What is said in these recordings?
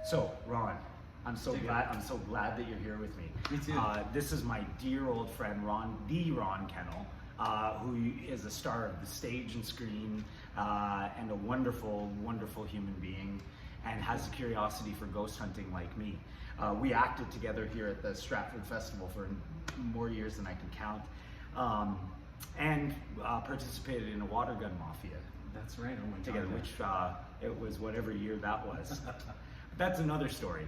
So, Ron, I'm so glad that you're here with me. Me too. This is my dear old friend Ron Kennell, who is a star of the stage and screen, and a wonderful, wonderful human being, and has a curiosity for ghost hunting like me. We acted together here at the Stratford Festival for more years than I can count, and participated in a water gun mafia. That's right. Oh my together, God. which it was whatever year that was. That's another story.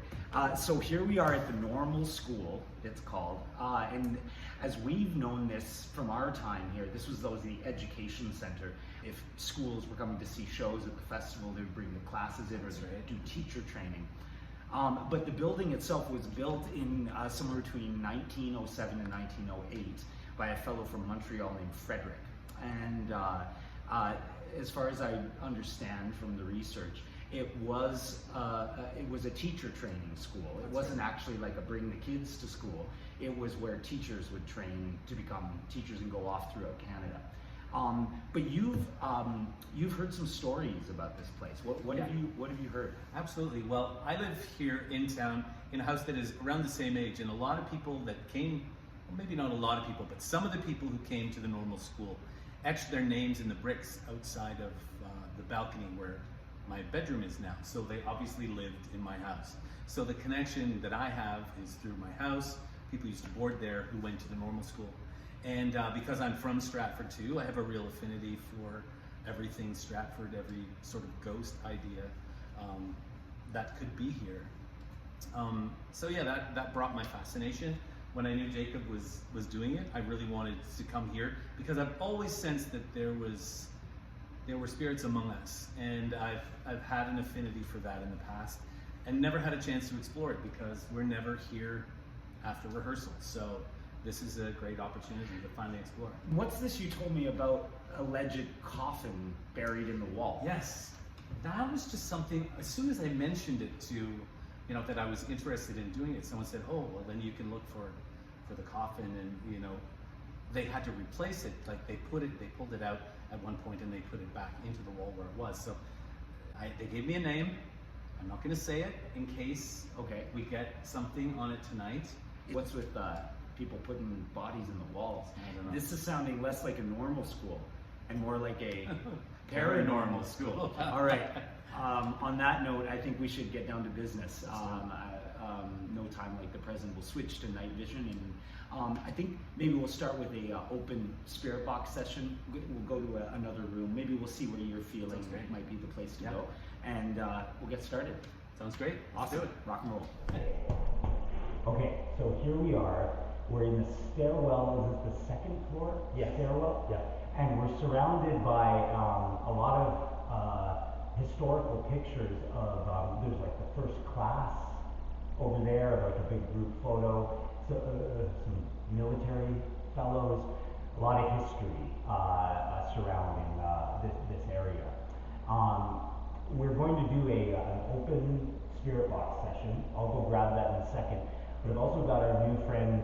So here we are at the Normal School, it's called, and as we've known this from our time here, this was the education center. If schools were coming to see shows at the festival, they would bring the classes in, or they'd do teacher training. But the building itself was built in somewhere between 1907 and 1908 by a fellow from Montreal named Frederick. And as far as I understand from the research, it was a teacher training school. It wasn't actually like a bring the kids to school. It was where teachers would train to become teachers and go off throughout Canada. But you've heard some stories about this place. What have you heard? Absolutely. Well, I live here in town in a house that is around the same age, and a lot of people that came, well, maybe not a lot of people, but some of the people who came to the Normal School etched their names in the bricks outside of the balcony where my bedroom is now. So they obviously lived in my house. So the connection that I have is through my house. People used to board there who went to the Normal School. And because I'm from Stratford too, I have a real affinity for everything Stratford, every sort of ghost idea that could be here. So yeah, that brought my fascination. When I knew Jacob was doing it, I really wanted to come here because I've always sensed that there were spirits among us, and I've had an affinity for that in the past, and never had a chance to explore it because we're never here after rehearsal. So this is a great opportunity to finally explore. What's this you told me about alleged coffin buried in the wall? Yes, that was just something. As soon as I mentioned it to, that I was interested in doing it, someone said, "Oh, well, then you can look for the coffin," and they had to replace it. Like they pulled it out at one point and they put it back into the wall where it was. So they gave me a name. I'm not going to say it in case we get something on it tonight. What's with people putting bodies in the walls? I don't know. This is sounding less like a normal school and more like a paranormal school. All right. On that note, I think we should get down to business. No time like the present. We'll switch to night vision, and I think maybe we'll start with a open spirit box session. We'll go to another room. Maybe we'll see where you're feeling might be the place to go, and we'll get started. Sounds great. Awesome. Let's do it. Rock and roll. Okay, so here we are. We're in the stairwell. Is this the second floor? Yeah. Stairwell? Yeah. And we're surrounded by a lot of historical pictures of, there's like the first class over there, like a big group photo, so, some military fellows, a lot of history surrounding this area. We're going to do an open spirit box session. I'll go grab that in a second. But I've also got our new friend,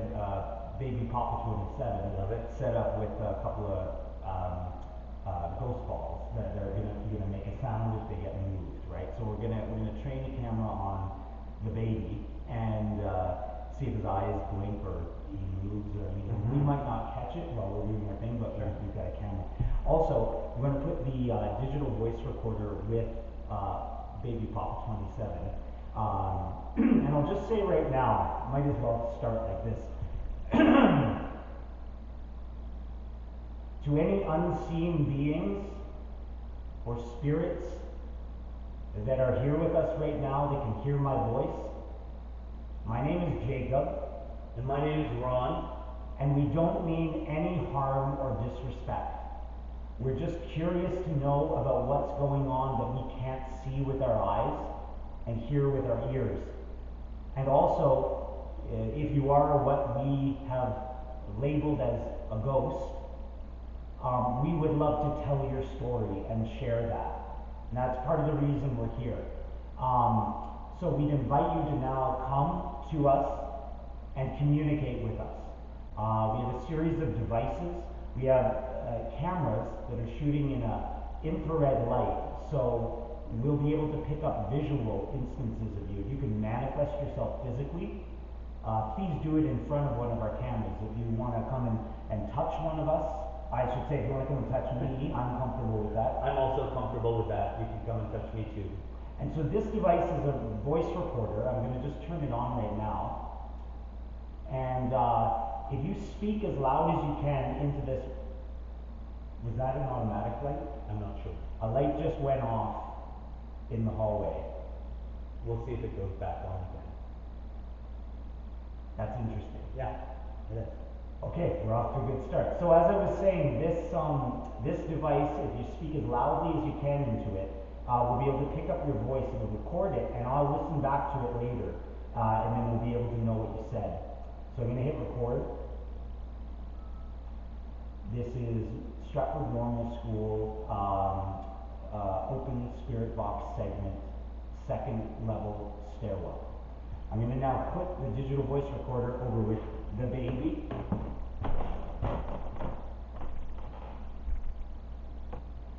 Baby Papa 27, set up with a couple of ghost balls that are gonna make a sound if they get moved, right? So we're gonna train a camera on the baby and see if his eyes blink or he moves or anything. We might not catch it while we're doing our thing, but we've got a camera. Also, we're gonna put the digital voice recorder with Baby Papa 27. And I'll just say right now, might as well start like this. To any unseen beings or spirits that are here with us right now that can hear my voice, my name is Jacob. And my name is Ron. And we don't mean any harm or disrespect. We're just curious to know about what's going on that we can't see with our eyes and hear with our ears. And also, if you are what we have labeled as a ghost, we would love to tell your story and share that. And that's part of the reason we're here. So we'd invite you to now come to us and communicate with us. We have a series of devices. We have cameras that are shooting in an infrared light. So we'll be able to pick up visual instances of you. If you can manifest yourself physically, please do it in front of one of our cameras. If you want to come and touch one of us, I should say, if you want to come and touch me, I'm comfortable with that. I'm also comfortable with that. You can come and touch me too. And so this device is a voice recorder. I'm going to just turn it on right now. And if you speak as loud as you can into this, was that an automatic light? I'm not sure. A light just went off in the hallway. We'll see if it goes back on again. That's interesting. Yeah, it is. Okay, we're off to a good start. So as I was saying, this device, if you speak as loudly as you can into it, we'll be able to pick up your voice, it'll record it, and I'll listen back to it later, and then we'll be able to know what you said. So I'm going to hit record. This is Stratford Normal School, open spirit box segment, second level stairwell. I'm going to now put the digital voice recorder over with the baby.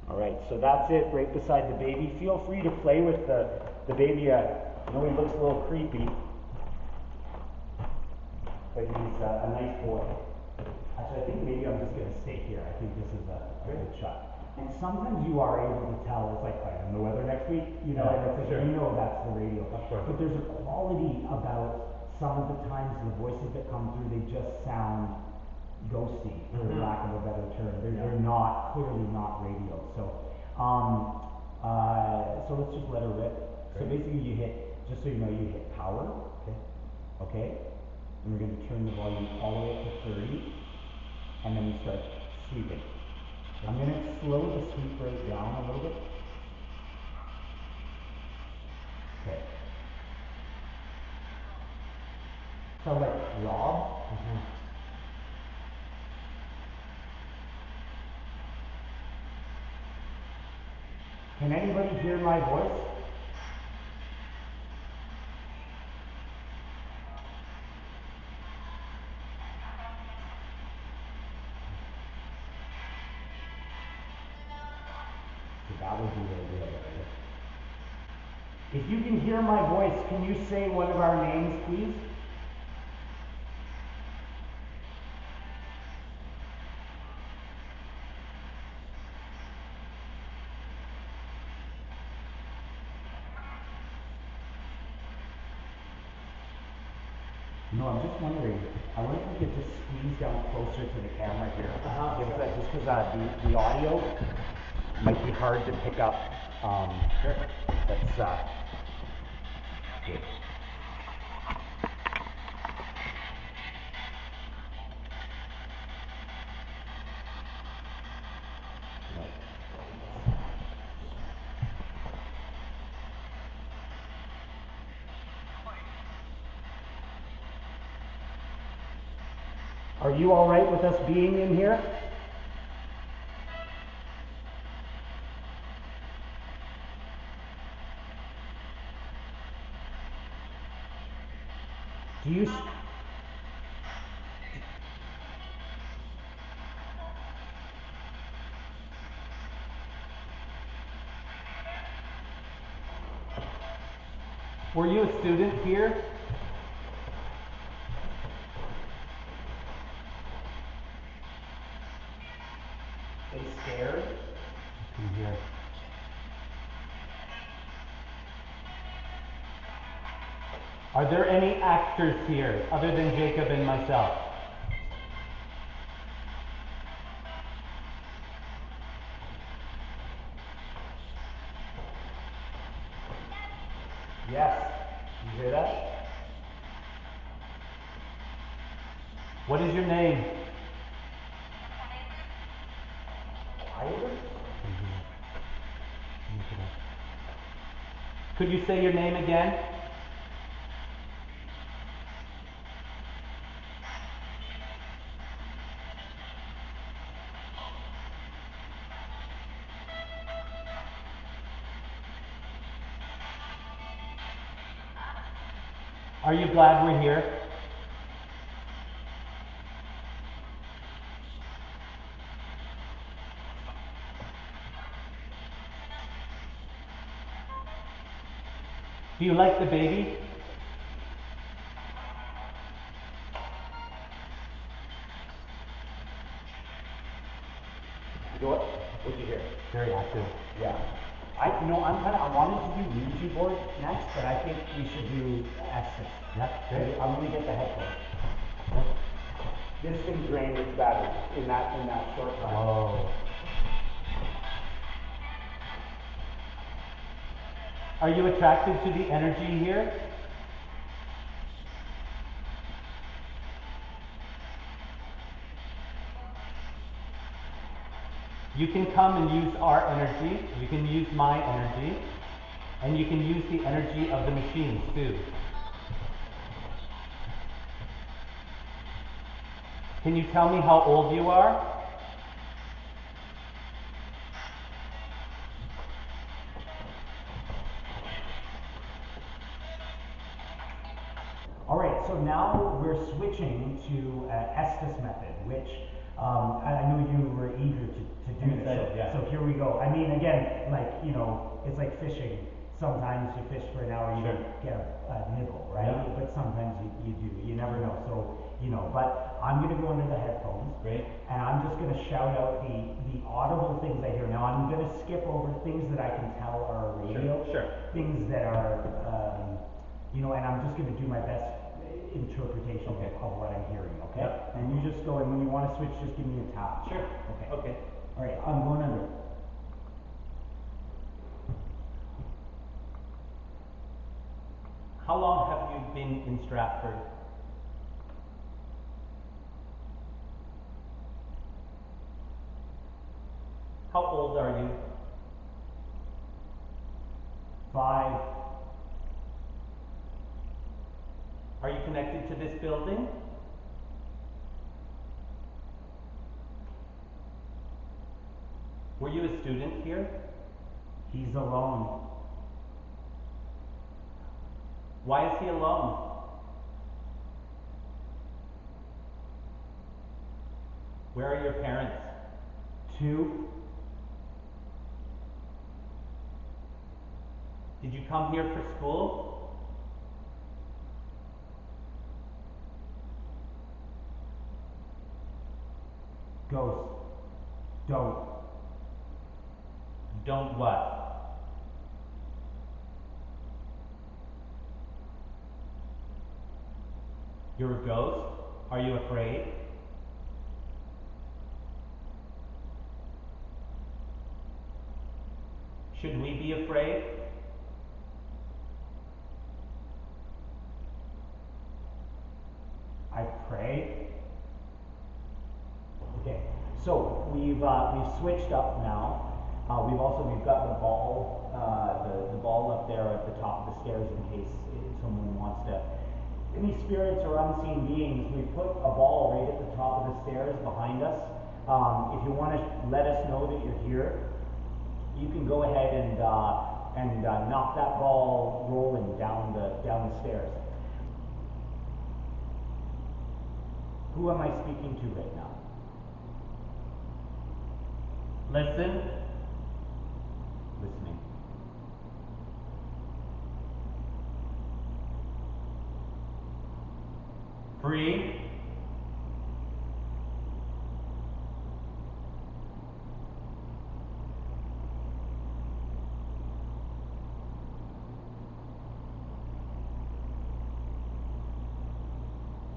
All right, so that's it right beside the baby. Feel free to play with the baby. I know he looks a little creepy, but he's a nice boy. Actually, I think maybe I'm just going to stay here. I think this is a good shot. And sometimes you are able to tell, it's like, the weather next week, and it's like, sure. you know that's the radio. Of course. But there's a quality about some of the times the voices that come through, they just sound ghosty, for lack of a better term. They're not, clearly not radio. So, so let's just let her rip. So basically you hit, just so you know, you hit power. Okay? And we're going to turn the volume all the way up to 30. And then we start sweeping. I'm going to slow the sweep rate down a little bit. Okay. Sound like Rob? Can anybody hear my voice? So that would be the idea. If you can hear my voice, can you say one of our names, please? No, I'm just wondering. I wonder if we could just squeeze down closer to the camera here. Just because the audio might be hard to pick up. Sure. That's good. Are you all right with us being in here? Do you? Were you a student here? They scared? I can hear. Are there any actors here other than Jacob and myself? Yes. You hear that? What is your name? Could you say your name again? Are you glad we're here? Do you like the baby? What'd you hear? Very active. Yeah. I wanted to do Ouija board next, but I think we should do Estes. Yeah, great. I'm gonna get the headphones. This thing drained its battery in that short time. Whoa. Are you attracted to the energy here? You can come and use our energy, you can use my energy, and you can use the energy of the machines too. Can you tell me how old you are? All right, so now we're switching to Estes method, which I know you were eager to do I'm this. excited, So, yeah. so here we go. I mean, again, like, you know, it's like fishing. Sometimes you fish for an hour, you Sure. don't get a nibble, right? Yeah. But sometimes you do. You never know. So, you know, but I'm going to go under the headphones. Great. And I'm just going to shout out the audible things I hear. Now, I'm going to skip over things that I can tell are radio. Sure. Things that are, you know, and I'm just going to do my best interpretation Okay. of what I'm hearing, okay? Yep. And you just go, and when you want to switch, just give me a tap. Sure. Okay. Okay. All right, I'm going under. How long have you been in Stratford? How old are you? 5. Are you connected to this building? Were you a student here? He's alone. Why is he alone? Where are your parents? 2. Did you come here for school? Ghost. Don't. Don't what? You're a ghost? Are you afraid? Should we be afraid? I pray. Okay, so we've switched up now. We've got the ball the ball up there at the top of the stairs in case someone wants to. Any spirits or unseen beings, we put a ball right at the top of the stairs behind us. If you want to let us know that you're here, you can go ahead and knock that ball rolling down the stairs. Who am I speaking to right now? Listen. Listening. Free.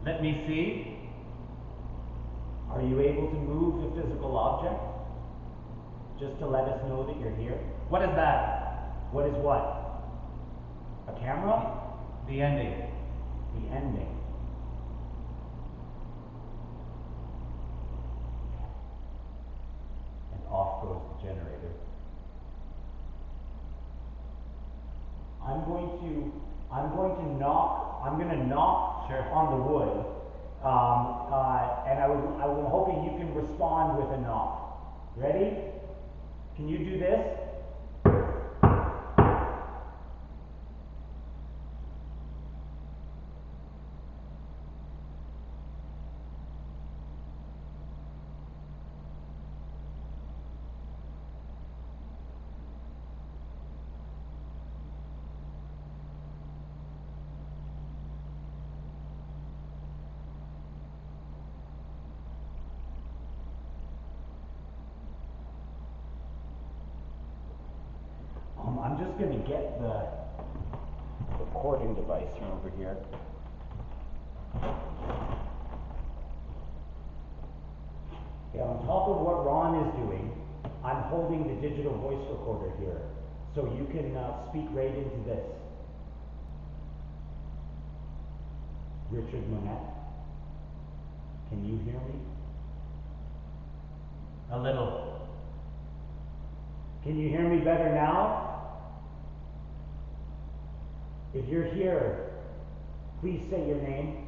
Let me see. Are you able to move the physical object? Just to let us know that you're here? What is that? What is what? A camera? The ending. The ending. And off goes the generator. I'm going to knock Sure. on the wood. And I'm hoping you can respond with a knock. Ready? Can you do this? I'm just going to get the recording device from over here. Yeah, on top of what Ron is doing, I'm holding the digital voice recorder here, so you can speak right into this. Richard Monette, can you hear me? A little. Can you hear me better now? If you're here, please say your name,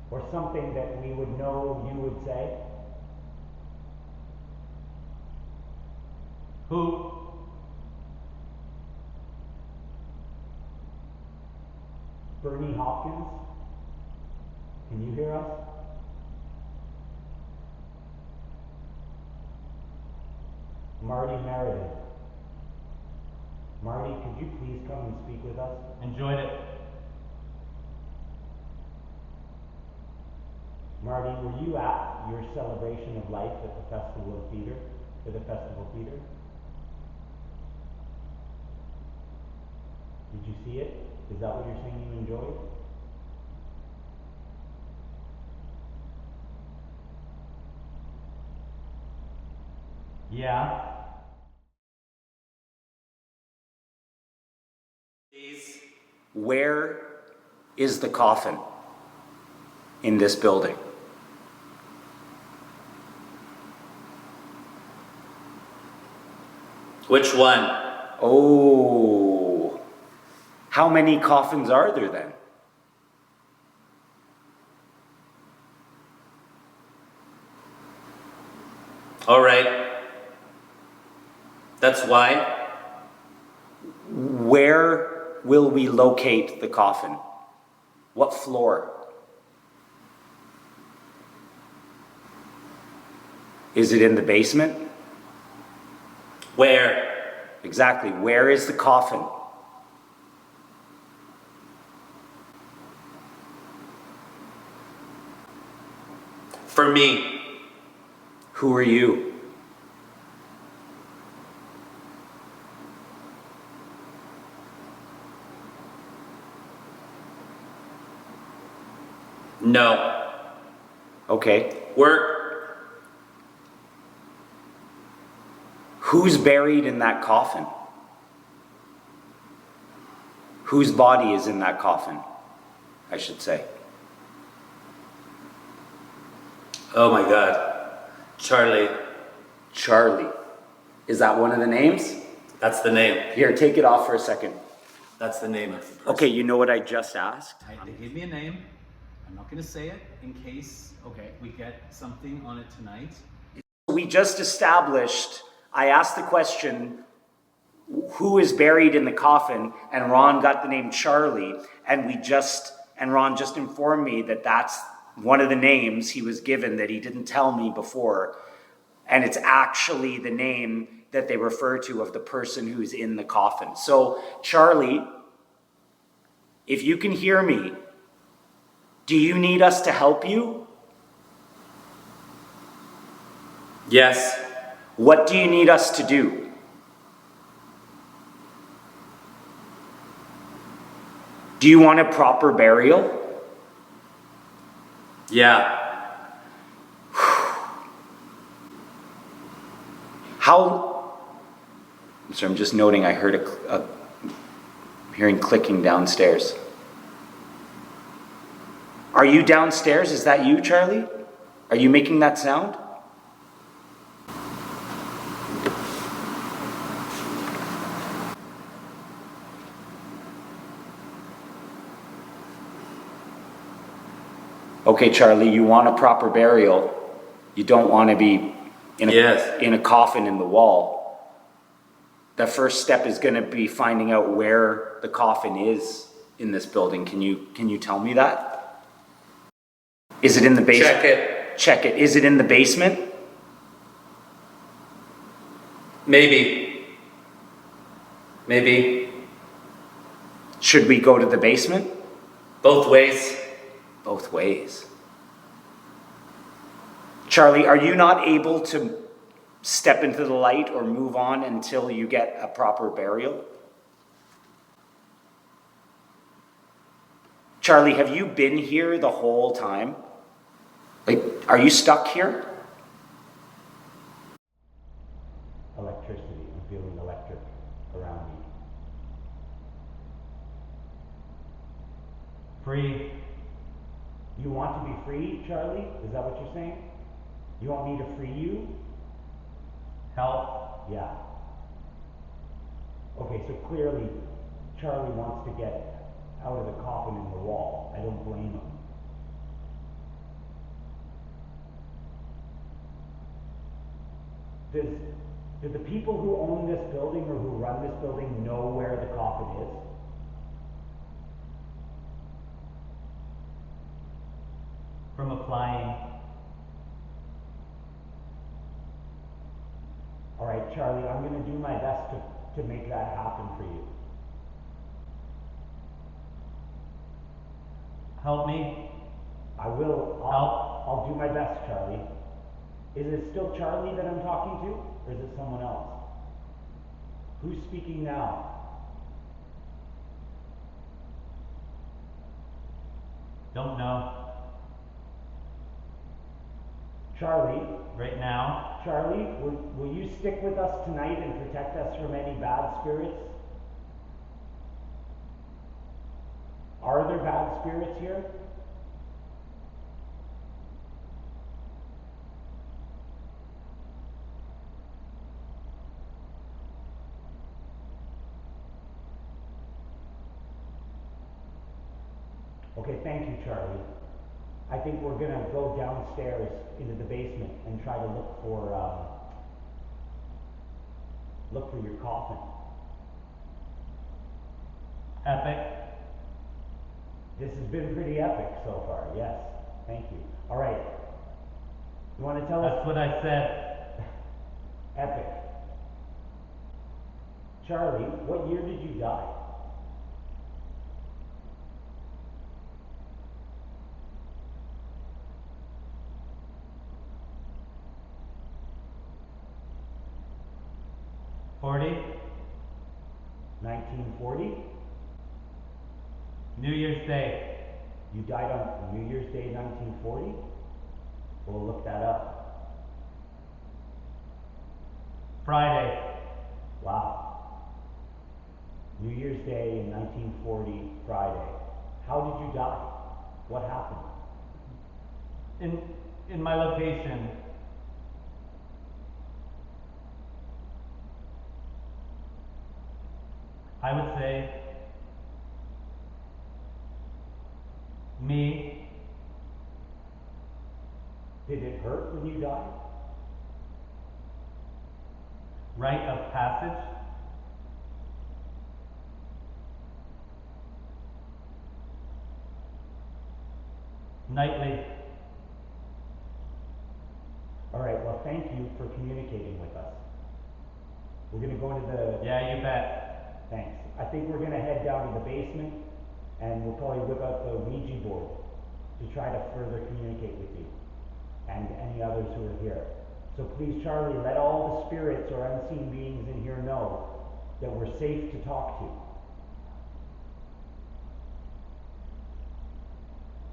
or something that we would know you would say. Who? Bernie Hopkins, can you hear us? Marty Meredith. Marty, could you please come and speak with us? Enjoyed it. Marty, were you at your celebration of life at the Festival of Theatre, for the Festival Theatre? Did you see it? Is that what you're saying you enjoyed? Yeah. Where is the coffin in this building? Which one? Oh, how many coffins are there then? All right. That's why. Where will we locate the coffin? What floor? Is it in the basement? Where? Exactly. Where is the coffin? For me. Who are you? No. Okay. Who's buried in that coffin? Whose body is in that coffin, I should say? Oh my God. Charlie. Charlie. Is that one of the names? That's the name. Here, take it off for a second. That's the name of the person. Okay, you know what I just asked? They gave me a name. I'm not going to say it in case, we get something on it tonight. We just established, I asked the question, who is buried in the coffin, and Ron got the name Charlie, and Ron just informed me that that's one of the names he was given that he didn't tell me before, and it's actually the name that they refer to of the person who's in the coffin. So, Charlie, if you can hear me, do you need us to help you? Yes. What do you need us to do? Do you want a proper burial? Yeah. So I'm just noting I heard hearing clicking downstairs. Are you downstairs? Is that you, Charlie? Are you making that sound? Okay, Charlie, you want a proper burial. You don't want to be in a coffin in the wall. The first step is going to be finding out where the coffin is in this building. Can you tell me that? Is it in the basement? Check it. Is it in the basement? Maybe. Should we go to the basement? Both ways. Both ways. Charlie, are you not able to step into the light or move on until you get a proper burial? Charlie, have you been here the whole time? Like, are you stuck here? Electricity. I'm feeling electric around me. Free. You want to be free, Charlie? Is that what you're saying? You want me to free you? Help. Yeah. Okay, so clearly Charlie wants to get out of the coffin in the wall. I don't blame him. Do the people who own this building or who run this building know where the coffin is? From applying. All right, Charlie, I'm going to do my best to make that happen for you. Help me. I will. I'll do my best, Charlie. Is it still Charlie that I'm talking to, or is it someone else? Who's speaking now? Don't know. Charlie, Right now. Charlie, will you stick with us tonight and protect us from any bad spirits? Are there bad spirits here? Okay, thank you, Charlie. I think we're gonna go downstairs into the basement and try to look for your coffin. Epic. This has been pretty epic so far, yes. Thank you. All right. You want to tell us? That's what I said. Epic. Charlie, what year did you die? $40. 1940? New Year's Day. You died on New Year's Day 1940? We'll look that up. Friday. Wow. New Year's Day in 1940, Friday. How did you die? What happened? In my location. I would say me. Did it hurt when you died? Rite of passage. Nightly. All right, well, thank you for communicating with us. We're going to go into the... Yeah, you bet. Thanks. I think we're going to head down to the basement, and we'll probably whip out the Ouija board to try to further communicate with you and any others who are here. So please, Charlie, let all the spirits or unseen beings in here know that we're safe to talk to.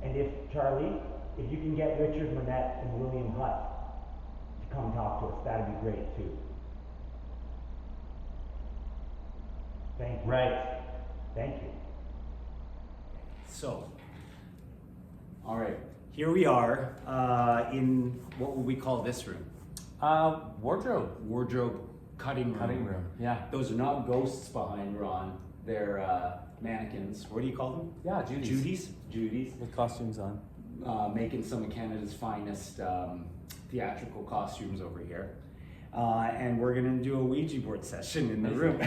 And if, Charlie, if you can get Richard Monette and William Hutt to come talk to us, that'd be great too. Thank you. Right. Thank you. So, all right, here we are in what would we call this room? Wardrobe. Wardrobe cutting room. Cutting room. Yeah. Those are not ghosts behind Ron. They're mannequins. What do you call them? Yeah, Judy's. Judy's. Judy's. With costumes on. Making some of Canada's finest theatrical costumes over here. And we're gonna do a Ouija board session in the room.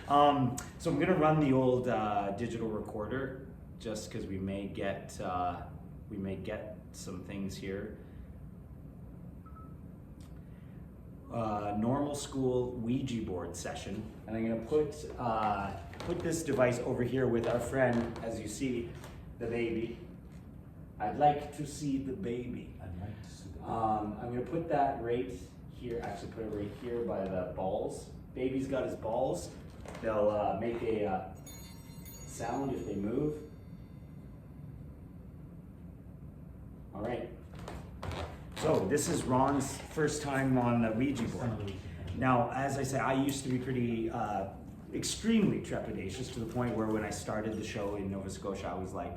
So I'm gonna run the old digital recorder just because we may get some things here. Normal school Ouija board session, and I'm gonna put this device over here with our friend, as you see, the baby. I'd like to see the baby. I'd like to see the I'm gonna put that right here. here, actually put it right here by the balls. Baby's got his balls. They'll make a sound if they move. All right. So this is Ron's first time on the Ouija board. Now, as I say, I used to be pretty extremely trepidatious, to the point where when I started the show in Nova Scotia, I was like,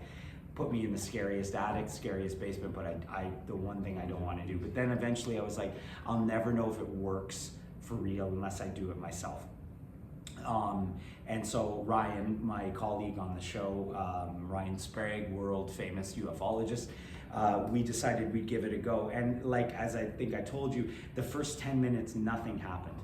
put me in the scariest attic, scariest basement, but I the one thing I don't want to do. But then eventually I was like, I'll never know if it works for real unless I do it myself. And so Ryan, my colleague on the show, Ryan Sprague, world famous ufologist, we decided we'd give it a go. And like, as I think I told you, the first 10 minutes, nothing happened.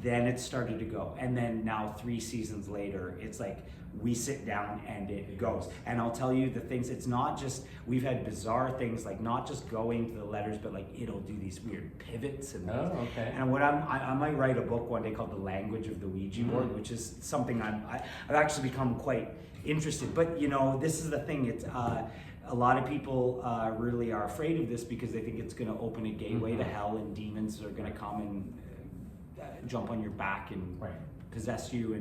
Then it started to go. And then now 3 seasons later, it's like, we sit down and it goes. And I'll tell you the things, it's not just, we've had bizarre things, like not just going to the letters, but like it'll do these weird pivots. And and what I might write a book one day called The Language of the Ouija Board, which is something I've actually become quite interested. But you know, this is the thing, it's, a lot of people really are afraid of this because they think it's gonna open a gateway to hell, and demons are gonna come and jump on your back and possess you.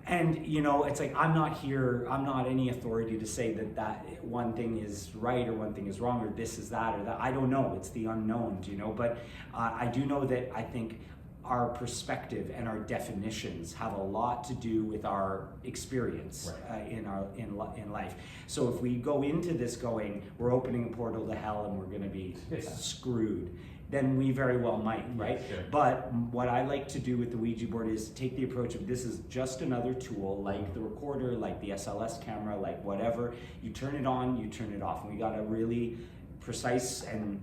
And you know, it's like, I'm not any authority to say that one thing is right or one thing is wrong or this is that or that. I don't know, it's the unknown, you know, but I do know that I think our perspective and our definitions have a lot to do with our experience in life. So if we go into this going, we're opening a portal to hell and we're gonna be screwed, then we very well might, right? Sure. But what I like to do with the Ouija board is take the approach of, this is just another tool, like the recorder, like the SLS camera, like whatever. You turn it on, you turn it off. And we got a really precise and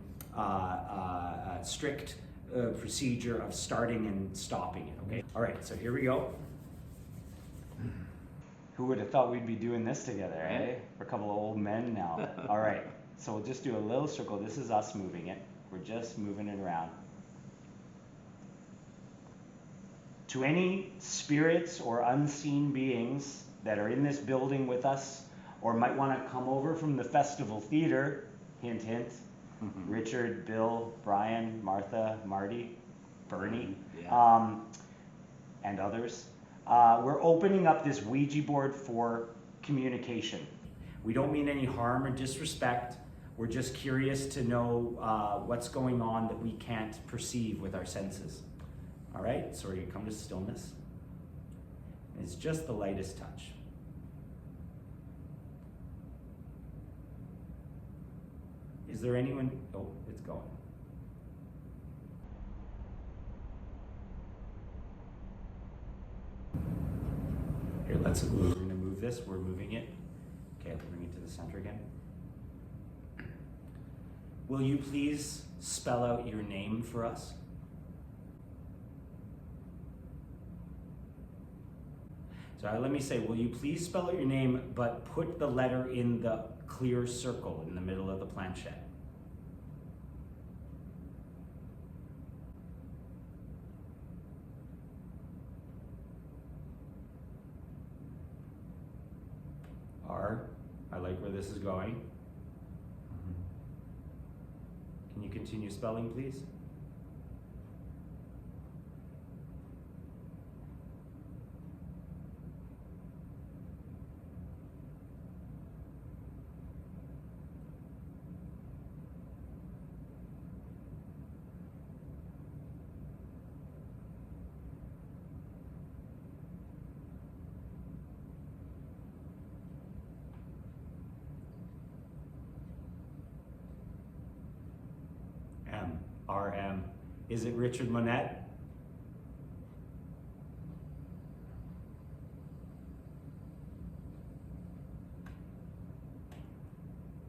strict procedure of starting and stopping it, okay? All right, so here we go. Who would have thought we'd be doing this together, eh? We're a couple of old men now. All right, so we'll just do a little circle. This is us moving it. We're just moving it around. To any spirits or unseen beings that are in this building with us, or might want to come over from the Festival Theater, hint, hint, Richard, Bill, Brian, Martha, Marty, Bernie, and others. We're opening up this Ouija board for communication. We don't mean any harm or disrespect. We're just curious to know what's going on that we can't perceive with our senses. All right, so we're gonna come to stillness. It's just the lightest touch. Is there anyone? Oh, it's going. Here, we're gonna move this, we're moving it. Okay, let's bring it to the center again. Will you please spell out your name for us? So let me say, will you please spell out your name, but put the letter in the clear circle in the middle of the planchette? R, I like where this is going. Can you continue spelling, please? RM. Is it Richard Monette?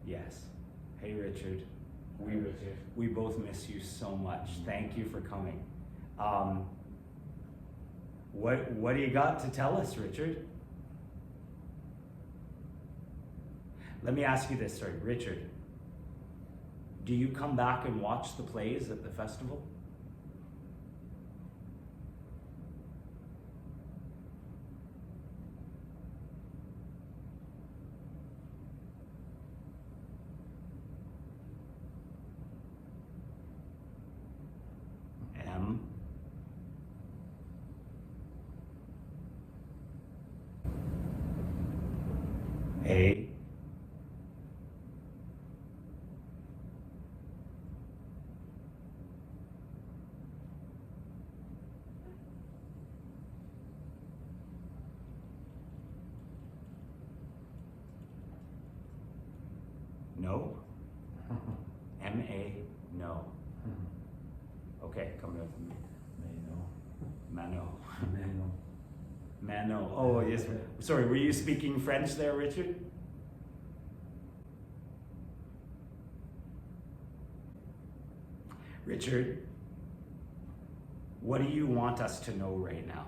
Yes. Hey Richard. We both miss you so much. Thank you for coming. What do you got to tell us, Richard? Let me ask you this, sorry, Richard. Do you come back and watch the plays at the festival? A. No. M-A, no. Okay, come with me. Mano. Mano. Oh, yes. Sorry, were you speaking French there, Richard? Richard, what do you want us to know right now?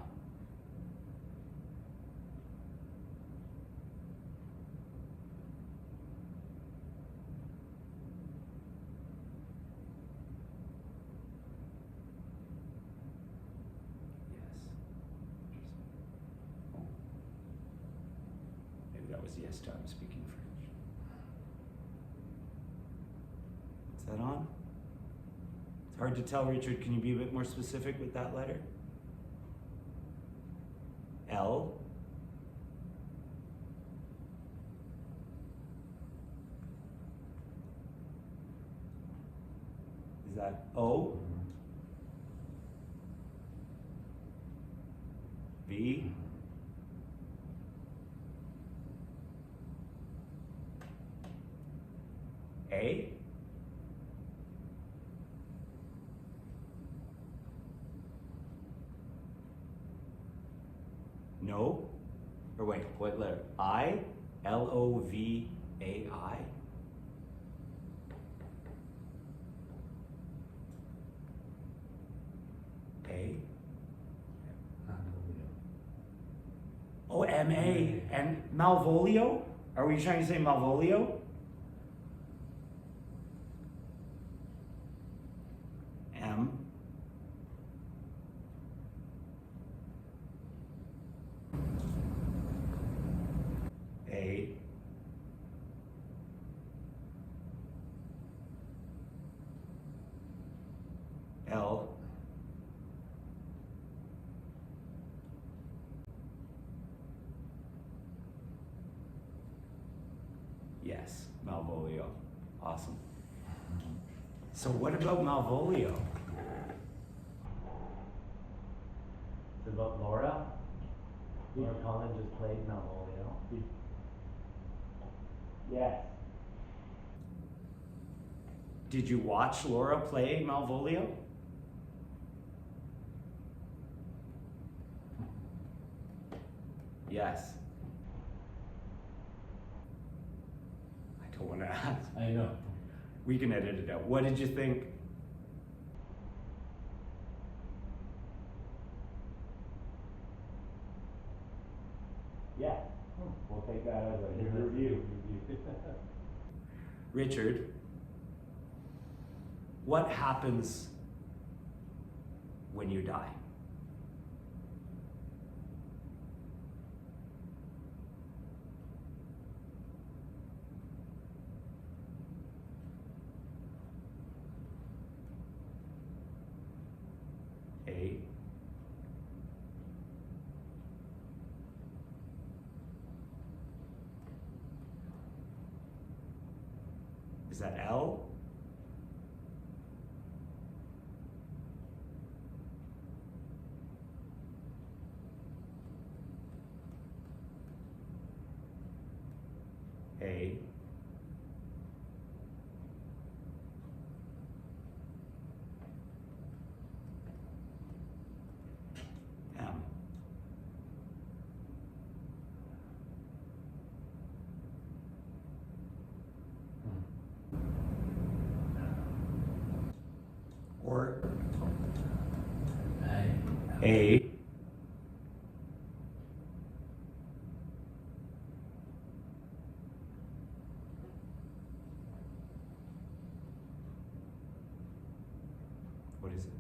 That was yes to I'm speaking French. Is that on? It's hard to tell, Richard. Can you be a bit more specific with that letter? L. Is that O? B. A? No? Or wait, what letter? I? L-O-V-A-I? A? Oh, M-A. And Malvolio? Are we trying to say Malvolio? M. A. L. Yes, Malvolio. Awesome. So what about Malvolio? It's about Laura. Laura Collins just played Malvolio. Yes. Did you watch Laura play Malvolio? Yes. I don't want to ask. I know. We can edit it out. What did you think? Yeah. We'll take that as a good review. Richard, what happens when you die? A. Is that L? A. M. Or A. What is it?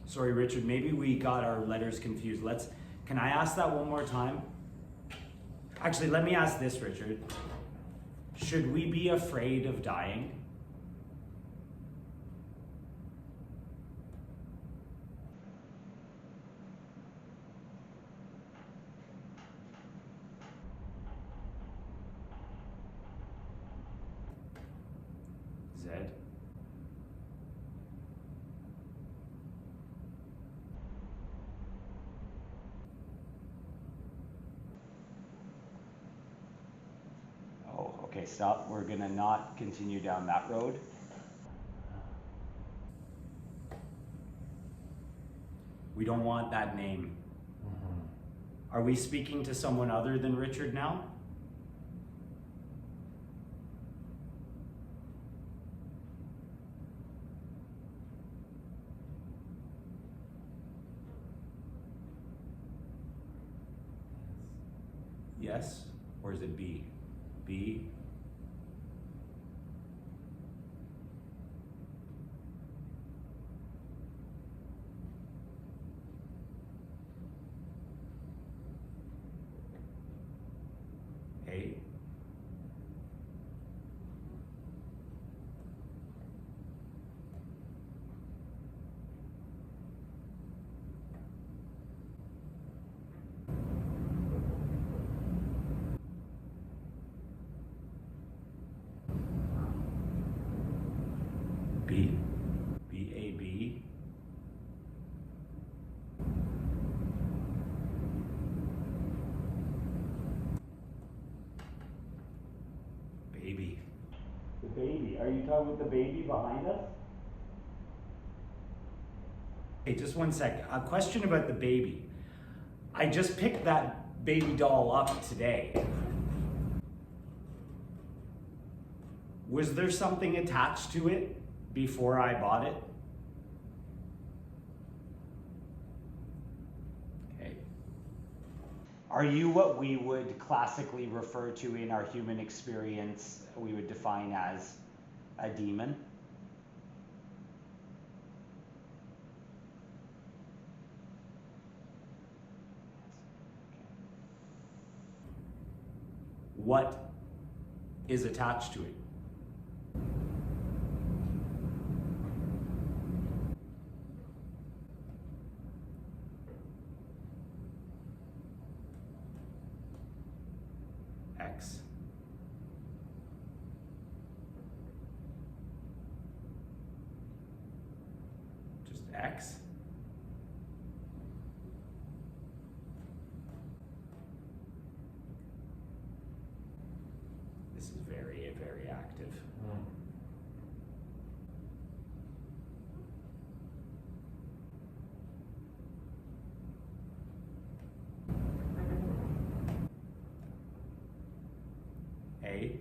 Sorry, Richard, maybe we got our letters confused. Can I ask that one more time? Actually, let me ask this, Richard. Should we be afraid of dying? Zed. Oh, okay, stop. We're gonna not continue down that road. We don't want that name. Are we speaking to someone other than Richard now? Yes? Or is it B? B? A? B. B-A-B. Baby. The baby. Are you talking about the baby behind us? Hey, just one sec. A question about the baby. I just picked that baby doll up today. Was there something attached to it before I bought it? Okay. Are you what we would classically refer to in our human experience, we would define as a demon? What is attached to it? X. Just X? This is very, very active. A.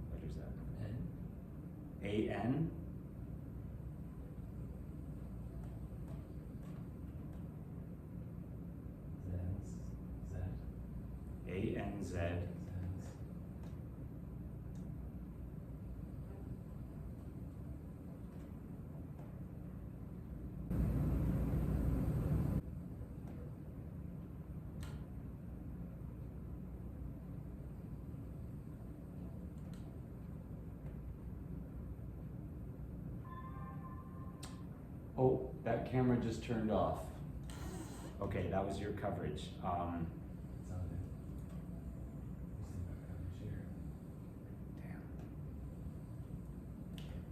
What is that? A-N? A-N-Z. Oh, that camera just turned off. Okay, that was your coverage. Damn.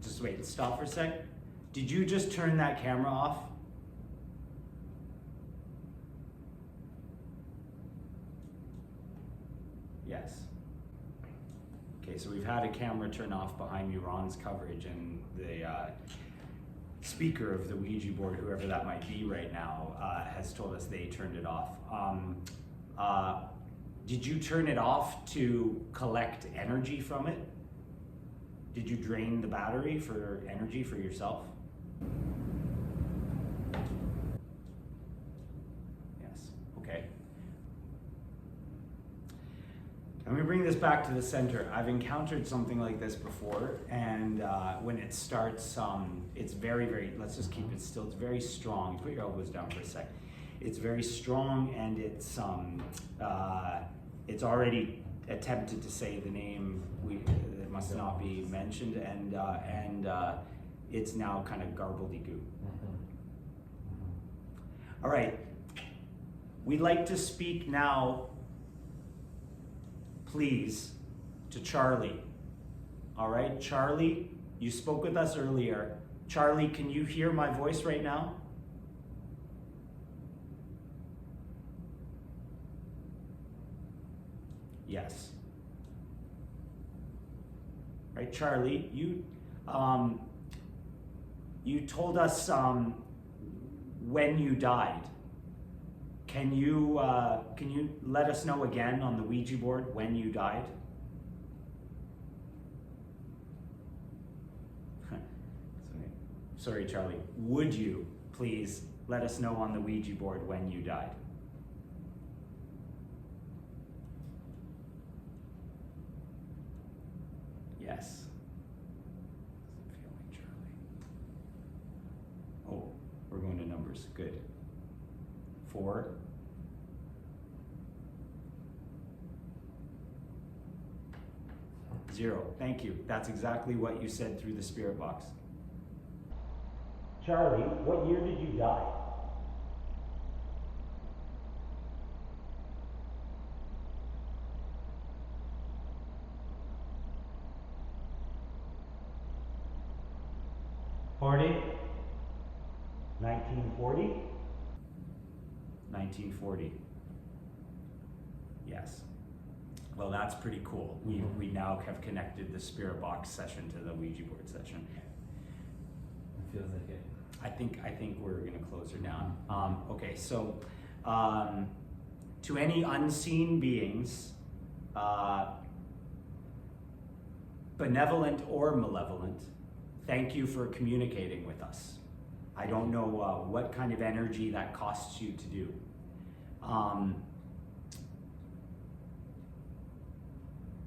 Just wait, stop for a sec. Did you just turn that camera off? Yes. Okay, so we've had a camera turn off behind me, Ron's coverage, and the speaker of the Ouija board, whoever that might be right now, has told us they turned it off. Did you turn it off to collect energy from it? Did you drain the battery for energy for yourself? Yes, okay. Let me bring this back to the center. I've encountered something like this before, and when it starts, it's very, let's just keep it still, it's very strong. Put your elbows down for a sec. It's very strong, and it's already attempted to say the name, must not be mentioned, and it's now kind of garbledy-goo. All right, we'd like to speak now, please, to Charlie. All right, Charlie, you spoke with us earlier. Charlie, can you hear my voice right now? Yes. Right, Charlie, you told us when you died. Can you let us know again on the Ouija board when you died? Sorry, Charlie. Would you please let us know on the Ouija board when you died? Yes. Feeling Charlie. Oh, we're going to numbers. Good. 4. 0. Thank you. That's exactly what you said through the spirit box. Charlie, what year did you die? '40. 1940? 1940. Yes. Well, that's pretty cool. We now have connected the spirit box session to the Ouija board session. It feels like it. I think we're gonna close her down. Okay, so to any unseen beings, benevolent or malevolent, thank you for communicating with us. I don't know what kind of energy that costs you to do.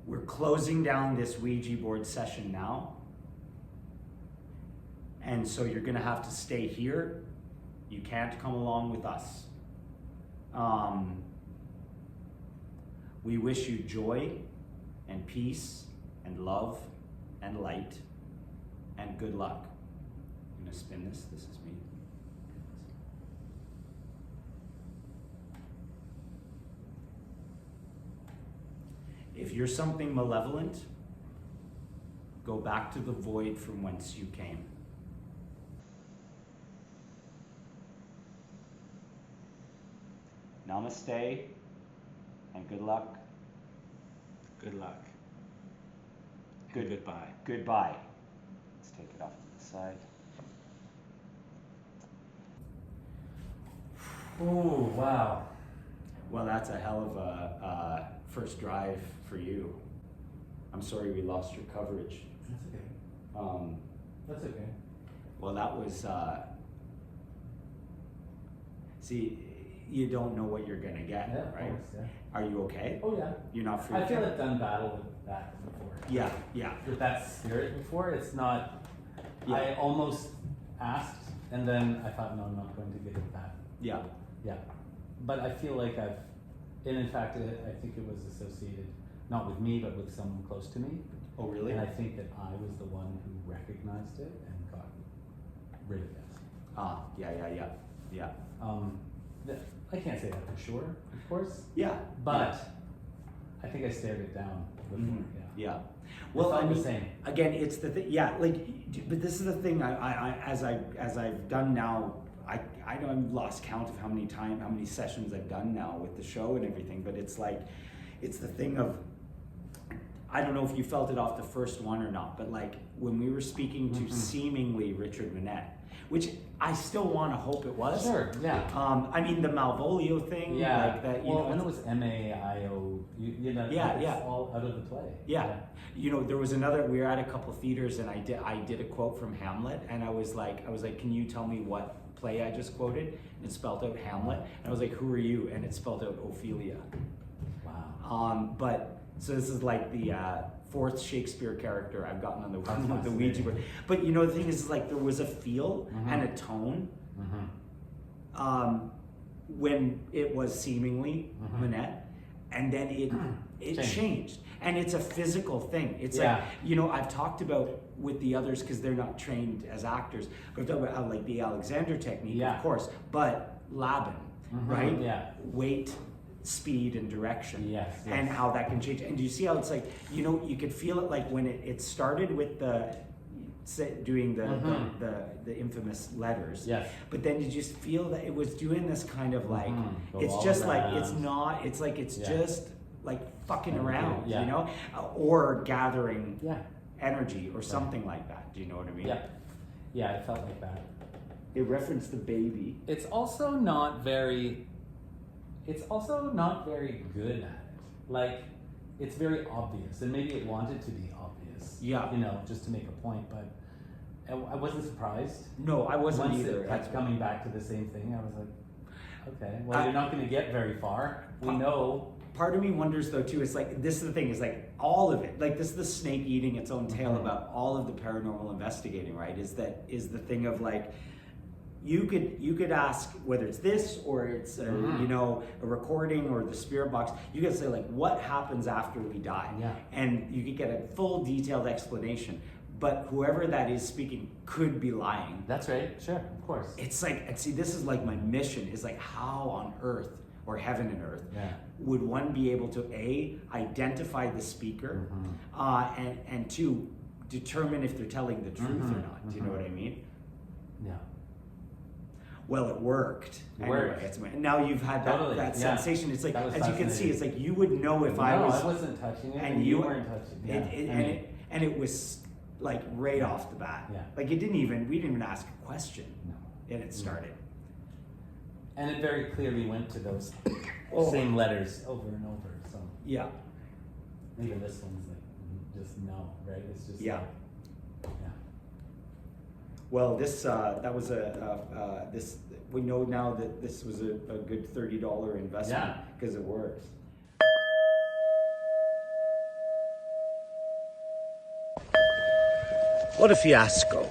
We're closing down this Ouija board session now. And so you're gonna have to stay here. You can't come along with us. We wish you joy and peace and love and light and good luck. I'm gonna spin this. This is me. If you're something malevolent, go back to the void from whence you came. Namaste and good luck. Good luck. Good. Goodbye. Goodbye. Let's take it off to the side. Oh, wow. Well, that's a hell of a first drive for you. I'm sorry we lost your coverage. That's okay. That's okay. Well, that was, see, you don't know what you're gonna get, Yeah, of right? course, yeah. Are you okay? Oh, yeah. You're not freaked I feel out? I've done battle with that before. Yeah, yeah. With that spirit before, it's not. Yeah. I almost asked, and then I thought, no, I'm not going to get into that. Yeah. Yeah, but I feel like I've, and in fact, I think it was associated not with me, but with someone close to me. Oh, really? And I think that I was the one who recognized it and got rid of it. Ah, yeah. I can't say that for sure, of course, Yeah. but I think I stared it down before. Mhm. Yeah. Yeah. Well, felt I the mean, same. again, it's the thing. Yeah, like, but this is the thing. As I've done now, I know I've lost count of how many sessions I've done now with the show and everything. But it's like, it's the thing of, I don't know if you felt it off the first one or not, but like when we were speaking to seemingly Richard Manette, which I still want to hope it was. Sure, yeah. I mean, the Malvolio thing, Yeah. like that. You well, know, when it was MAIO, you know, Yeah, it's yeah. all out of the play. Yeah. You know, there was another, we were at a couple theaters and I did a quote from Hamlet and I was like, can you tell me what play I just quoted? And it spelled out Hamlet. And I was like, who are you? And it spelled out Ophelia. Wow. But, so this is like the fourth Shakespeare character I've gotten on the That's with the Ouija board. But you know, the thing is like there was a feel and a tone when it was seemingly Manette. And then it Changed. changed. And it's a physical thing. It's Yeah. like, you know, I've talked about with the others because they're not trained as actors, but I've talked about how, like, the Alexander technique, Yeah. of course, but Laban, Mhm, right? yeah. Weight, speed, and direction. Yes, And yes. how that can change. And do you see how it's like, you know, you could feel it like when it started with doing the infamous letters. Yes. But then you just feel that it was doing this kind of like, Go it's all just like, it's around. not, it's like, it's Yeah. just like fucking around, Yeah. you know? Or gathering Yeah. energy or something like that. Do you know what I mean? Yeah. Yeah, it felt like that. It referenced the baby. It's also not very good at it. Like, it's very obvious, and maybe it wanted to be obvious. Yeah. You know, just to make a point, but I wasn't surprised. No, I wasn't Once either. it kept coming back to the same thing, I was like, okay, well, I- you're not going to get very far. We know. Part of me wonders though too, it's like, this is the thing, is like all of it, like this is the snake eating its own tail Mhm. about all of the paranormal investigating, right? Is the thing of like, you could ask whether it's this or it's Mhm. you know, a recording or the spirit box. You could say like, what happens after we die? Yeah. And you could get a full detailed explanation. But whoever that is speaking could be lying. That's right. Sure, of course. It's like, and see, this is like my mission, is like, how on earth, or heaven and earth, Yeah. would one be able to identify the speaker, Mhm. and two, determine if they're telling the truth or Mhm, not? Do you know what I mean? Yeah. Well, it worked. It worked. And now you've had that, Totally, that yeah. sensation. It's like, That was as you can see, fascinating. it's like you would know if No, I was, wasn't touching it, and and you you weren't touching it. Yeah. and it was like right off the bat. Yeah. Like we didn't even ask a question, No. and it started. And it very clearly went to those Oh. same letters over and over. So Yeah. even this one's like just no, right? It's just Yeah. like, yeah. Well, this that was this. We know now that this was a good $30 investment Yeah. because it works. What a fiasco!